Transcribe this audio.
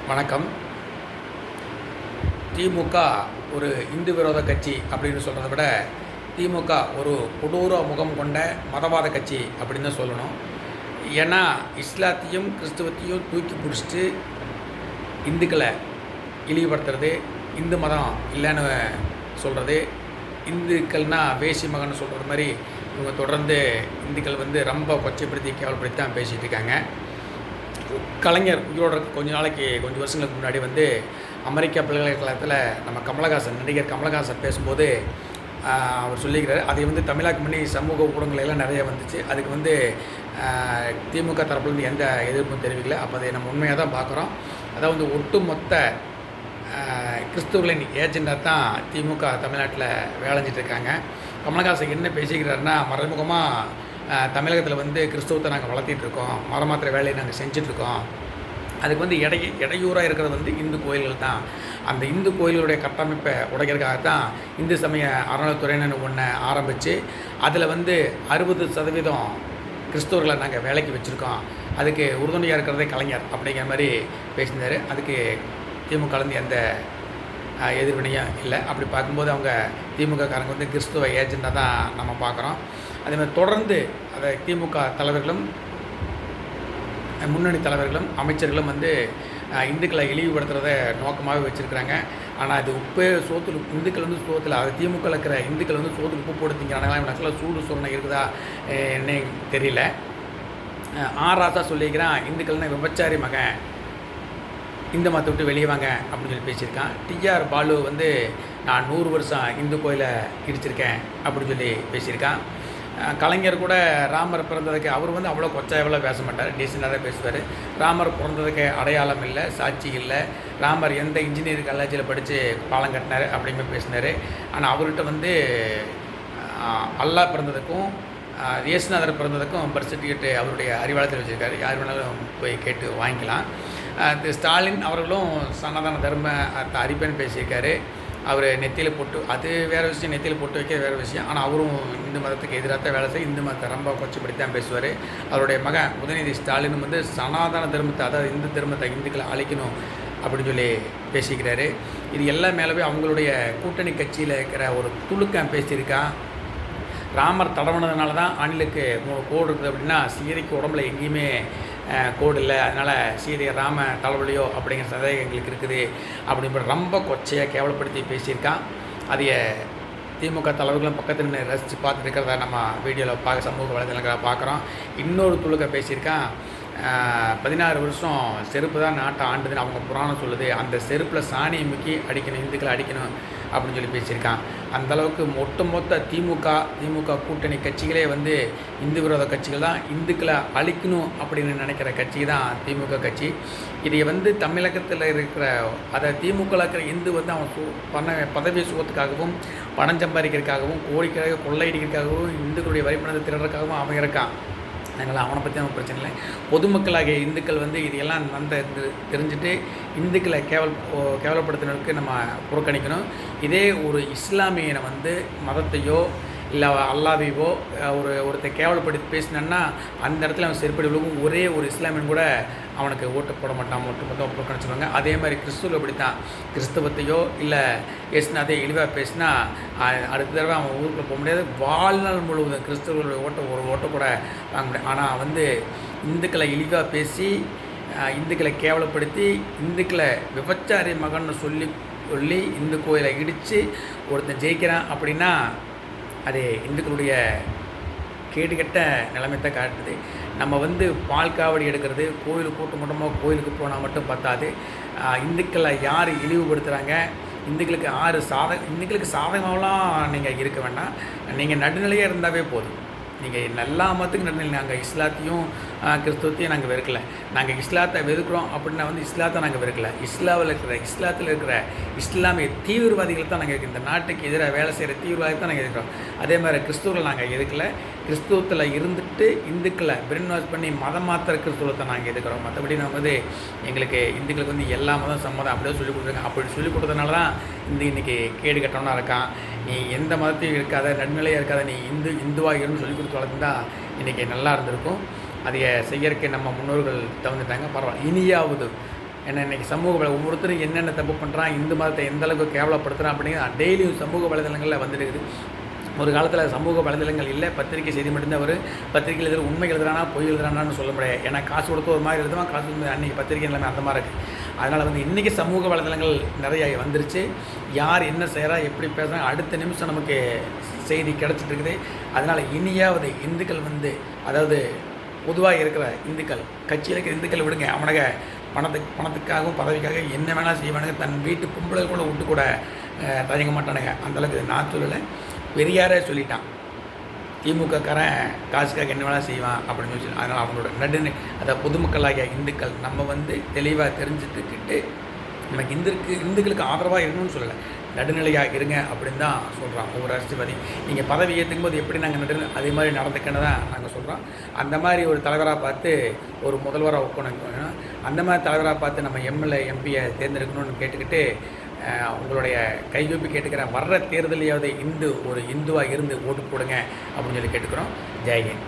வணக்கம். திமுக ஒரு இந்து விரோத கட்சி அப்படின்னு சொல்கிறத விட திமுக ஒரு கொடூர முகம் கொண்ட மதவாத கட்சி அப்படின்னு தான் சொல்லணும். ஏன்னா இஸ்லாத்தையும் கிறிஸ்துவத்தையும் தூக்கி பிடிச்சிட்டு இந்துக்களை இழிவுபடுத்துறது, இந்து மதம் இல்லைன்னு சொல்கிறது, இந்துக்கள்னால் வேசி மகன் சொல்கிறது மாதிரி இவங்க தொடர்ந்து இந்துக்கள் ரொம்ப கொச்சைப்படுத்தி கேவலப்படுத்தி தான் பேசிகிட்டு இருக்காங்க. கலைஞர் உயிரோட கொஞ்சம் வருஷங்களுக்கு முன்னாடி அமெரிக்கா பல்கலைக்கழகத்தில் நம்ம நடிகர் கமலஹாசன் பேசும்போது அவர் சொல்லிக்கிறார். அதை தமிழாக்கு முன்னே சமூக ஊடகங்களெல்லாம் நிறைய வந்துச்சு. அதுக்கு திமுக தரப்புலேருந்து எந்த எதிர்ப்பும் தெரிவிக்கல. அப்போ அதை நம்ம உண்மையாக தான் பார்க்குறோம். அதாவது ஒட்டுமொத்த கிறிஸ்துவர்களின் ஏஜெண்டாக தான் திமுக தமிழ்நாட்டில் வேலைஞ்சிட்டு இருக்காங்க. கமலஹாசன் என்ன பேசிக்கிறாருன்னா, மறைமுகமாக தமிழகத்தில் கிறிஸ்தவத்தை நாங்கள் வளர்த்திட்ருக்கோம், மரமாத்திர வேலையை நாங்கள் செஞ்சிட்ருக்கோம். அதுக்கு இடையூறாக இருக்கிறது இந்து கோயில்கள் தான். அந்த இந்து கோயில்களுடைய கட்டமைப்பை உடைக்கிறதுக்காக தான் இந்து சமய அறநிலைத்துறைன்னு ஒன்று ஆரம்பித்து அதில் 60% கிறிஸ்தவர்களை நாங்கள் வேலைக்கு வச்சுருக்கோம். அதுக்கு உறுதுணையாக இருக்கிறதே கலைஞர் அப்படிங்கிற மாதிரி பேசினார். அதுக்கு திமுகலேருந்து எந்த எதிர்வினையும் இல்லை. அப்படி பார்க்கும்போது அவங்க திமுககாரங்க கிறிஸ்துவ ஏஜெண்டாக தான் நம்ம பார்க்குறோம். அதேமாதிரி தொடர்ந்து அதை திமுக தலைவர்களும் முன்னணி தலைவர்களும் அமைச்சர்களும் இந்துக்களை இழிவுபடுத்துகிறத நோக்கமாகவே வச்சுருக்கிறாங்க. ஆனால் அது சோத்துல இந்துக்கள் சோத்தில் அது திமுக இருக்கிற இந்துக்கள் சோத்துக்கு உப்பு போட்டு திங்கிறாங்களா, இவனுக்கெல்லாம் சூடு சூரணை இருக்குதா என்ன தெரியல. ராசா சொல்லியிருக்கிறான், இந்துக்கள்னா விபச்சாரி மகன், இந்து மதத்தை விட்டு வெளியே வாங்க அப்படின்னு சொல்லி பேசியிருக்கான். டிஆர் பாலு நான் 100 வருஷம் இந்து கோயிலை இடிச்சிருக்கேன் அப்படின்னு சொல்லி பேசியிருக்கான். கலைஞர் கூட ராமர் பிறந்ததுக்கு அவர் அவ்வளோ கொச்சாயவெல்லாம் பேச மாட்டார், டீசெண்டாக தான் பேசுவார். ராமர் பிறந்ததுக்கு அடையாளம் இல்லை, சாட்சி இல்லை, ராமர் எந்த இன்ஜினியரிங் காலேஜில் படித்து பாலம் கட்டினார் அப்படிங்கிற பேசினார். ஆனால் அவர்கிட்ட அல்லா பிறந்ததுக்கும் இயேசுநாதர் பிறந்ததுக்கும் பர்த் சர்டிஃபிகேட்டு அவருடைய அறிவாலயத்தில் வச்சுருக்காரு. யார் வேணாலும் போய் கேட்டு வாங்கிக்கலாம். ஸ்டாலின் அவர்களும் சனாதன தர்ம அறிப்பேன்னு பேசியிருக்காரு. அவர் நெத்தியில் போட்டு, அது வேறு விஷயம், நெத்தியில் போட்டு வைக்க வேறு விஷயம். ஆனால் அவரும் இந்து மதத்துக்கு எதிராக தான் வேலை செய்ய, இந்து மதத்தை ரொம்ப கொச்சைப்படுத்தி தான் பேசுவார். அவருடைய மகன் உதயநிதி ஸ்டாலினும் சனாதன தர்மத்தை, அதாவது இந்து தர்மத்தை இந்துக்களை அழிக்கணும் அப்படின்னு சொல்லி பேசிக்கிறாரு. இது எல்லாம் மேலவே அவங்களுடைய கூட்டணி கட்சியில் இருக்கிற ஒரு துளுக்கம் பேசியிருக்கான். ராமர் தடவனதுனால தான் அணிலுக்கு 3 கோடு இருக்குது அப்படின்னா சீதைக்கு உடம்புல எங்கேயுமே கோடு இல்லை, அதனால் சீதை ராம தலைவலியோ அப்படிங்கிற சந்தேகம் எங்களுக்கு இருக்குது அப்படிங்கிற ரொம்ப கொச்சையாக கேவலப்படுத்தி பேசியிருக்கான். அதைய திமுக தலைவர்களும் பக்கத்தில் நின்று ரசித்து பார்த்துட்டு இருக்கிறத நம்ம வீடியோவில் சமூக வலைதளங்களை பார்க்குறோம். இன்னொரு துளுக்க பேசியிருக்கான், 16 வருஷம் செருப்பு தான் நாட்டை ஆண்டுதுன்னு அவங்க புராணம் சொல்லுது, அந்த செருப்பில் சாணியை முக்கி அடிக்கணும், இந்துக்களை அடிக்கணும் அப்படின்னு சொல்லி பேசியிருக்கான். அந்தளவுக்கு ஒட்டுமொத்த திமுக கூட்டணி கட்சிகளே இந்து விரோத கட்சிகள் தான், இந்துக்களை அழிக்கணும் அப்படின்னு நினைக்கிற கட்சி தான் திமுக கட்சி. இதை தமிழகத்தில் இருக்கிற அதை திமுக இருக்கிற இந்து அவன் பதவி சுகத்துக்காகவும் பணம் சம்பாதிக்கிறதுக்காகவும் கோடிக்காக கொள்ளையடிக்கிறதுக்காகவும் இந்துக்களுடைய வரிப்பணத்தை திருடுறதுக்காகவும் அவன் இருக்கான். அதனால் அவனை பற்றி நம்ம பிரச்சனை இல்லை. பொதுமக்களாகிய இந்துக்கள் இதையெல்லாம் தெரிஞ்சுட்டு இந்துக்களை கேவலப்படுத்தினருக்கு நம்ம புறக்கணிக்கணும். இதே ஒரு இஸ்லாமியனை மதத்தையோ இல்லை அல்லாவையோ ஒருத்தர் கேவலப்படுத்தி பேசினான்னா அந்த இடத்துல அவன் செருப்படி விழுவும். ஒரே ஒரு இஸ்லாமியன் கூட அவனுக்கு ஓட்டு போட மாட்டான், மொத்தம் புறக்கணிச்சுருவாங்க. அதே மாதிரி கிறிஸ்துவ அப்படித்தான், கிறிஸ்தவத்தையோ இல்லை ஏசுனாதே இழிவாக பேசினா அடுத்த தடவை அவன் ஊருக்குள்ளே போக முடியாது. வாழ்நாள் முழுவதும் கிறிஸ்தவர்களுடைய ஒரு ஓட்டை கூட வாங்க முடியாது. ஆனால் இந்துக்களை இழிவாக பேசி இந்துக்களை கேவலப்படுத்தி இந்துக்களை விபச்சாரி மகன்னு சொல்லி இந்து கோயிலை இடித்து ஒருத்தன் ஜெயிக்கிறான் அப்படின்னா அது இந்துக்களுடைய கேடுகட்ட நிலைமைத்தான் காட்டுது. நம்ம பால் காவடி எடுக்கிறது, கோயிலுக்கு கூட்டமாக கோயிலுக்கு போனால் மட்டும் பத்தாது. இந்துக்களை யார் இழிவுபடுத்துகிறாங்க, இந்துக்களுக்கு சாதகமாகலாம் நீங்கள் இருக்க வேண்டாம். நீங்கள் நடுநிலையாக இருந்தாவே போதும். நீங்கள் எல்லா மதத்துக்கும் நடுநிலை. நாங்கள் இஸ்லாத்தையும் கிறிஸ்துவத்தையும் நாங்கள் வெறுக்கலை. நாங்கள் இஸ்லாத்தை வெறுக்கிறோம் அப்படின்னா இஸ்லாத்தை நாங்கள் வெறுக்கலை. இஸ்லாத்தில் இருக்கிற இஸ்லாமிய தீவிரவாதிகளை தான் நாங்கள் இந்த நாட்டுக்கு எதிராக வேலை செய்கிற தீவிரவாதிகள் தான் நாங்கள் இருக்கிறோம். அதே மாதிரி கிறிஸ்துவர்கள் நாங்கள் எதுக்கலை. கிறிஸ்துவத்தில் இருந்துட்டு இந்துக்களை பிரெயின் வாஷ் பண்ணி மதம் மாத்திர கிறிஸ்துவத்தை நாங்கள் எதுக்கிறோம். மற்றபடி நம்ம எங்களுக்கு இந்துக்களுக்கு எல்லா மதம் சம்மதம் அப்படியே சொல்லிக் கொடுத்துருக்காங்க. அப்படி சொல்லிக் கொடுத்ததுனால தான் இன்றைக்கி கேடு கட்டணமாக இருக்கான். நீ எந்த மதத்தையும் இருக்காத, நடுநிலையாக இருக்காத, நீ இந்துவாக இருன்னு சொல்லி கொடுத்து வளர்த்துருந்தா இன்றைக்கி நல்லா இருந்திருக்கும். அதை செய்யறதுக்கு நம்ம முன்னோர்கள் தவந்துட்டாங்க. பரவாயில்ல, இனியாவது ஏன்னா இன்றைக்கி ஒவ்வொருத்தரும் என்னென்ன தப்பு பண்ணுறான், இந்து மதத்தை எந்த அளவுக்கு கேவலப்படுத்துகிறான் அப்படிங்கிறது டெய்லியும் சமூக வலைதளங்களில் வந்துருக்குது. ஒரு காலத்தில் சமூக வலைதளங்கள் இல்லை, பத்திரிகை செய்தி மட்டும்தான் அவர் பத்திரிகையில் எழுதுகிற உண்மை எழுதுறானா பொய் எழுதுறானான்னு சொல்ல முடியாது. ஏன்னா காசு கொடுத்து ஒரு மாதிரி எழுதுவான், காசு அன்றைக்கி பத்திரிகை எல்லாமே அந்த மாதிரி இருக்குது. அதனால் இன்றைக்கி சமூக வலைதளங்கள் நிறைய வந்துருச்சு. யார் என்ன செய்கிறா எப்படி பேசுகிறாங்க அடுத்த நிமிஷம் நமக்கு செய்தி கிடச்சிட்டு இருக்குது. அதனால் இனியாவது இந்துக்கள் அதாவது பொதுவாக இருக்கிற இந்துக்கள், கட்சியில் இருக்கிற இந்துக்கள் விடுங்க, அவனுங்க பணத்துக்காகவும் பதவிக்காக என்ன வேணால் செய்வானுங்க. தன் வீட்டு பொம்பளை கூட விட்டு கூட தயங்க மாட்டானுங்க. அந்தளவுக்கு நான் சொல்லலை, பெரியாரே சொல்லிட்டான், திமுகக்காரன் காசுக்காக என்ன வேணால் செய்வான் அப்படின்னு சொல்லி. அதனால் அவங்களோட அதை பொதுமக்களாகிய இந்துக்கள் நம்ம தெளிவாக தெரிஞ்சுட்டுக்கிட்டு நமக்கு இந்துக்களுக்கு ஆதரவாக இருக்கணும்னு சொல்லலை, நடுநிலையாக இருங்க அப்படின்னு தான் சொல்கிறோம். ஒவ்வொரு அரசியல்வாதி நீங்கள் பதவி ஏற்றுக்கும் போது எப்படி நாங்கள் அதே மாதிரி நடந்துக்கன்னு தான் நாங்கள் சொல்கிறோம். அந்த மாதிரி ஒரு தலைவராக பார்த்து ஒரு முதல்வராக உட்காந்து அந்த மாதிரி தலைவராக பார்த்து நம்ம எம்எல்ஏ எம்பியை தேர்ந்தெடுக்கணும்னு கேட்டுக்கிட்டு உங்களுடைய கைகூப்பி கேட்டுக்கிறேன். வர்ற தேர்தலையாவது ஒரு இந்துவாக இருந்து ஓட்டு போடுங்க அப்படின்னு சொல்லி கேட்டுக்கிறோம். ஜெய்ஹிந்த்.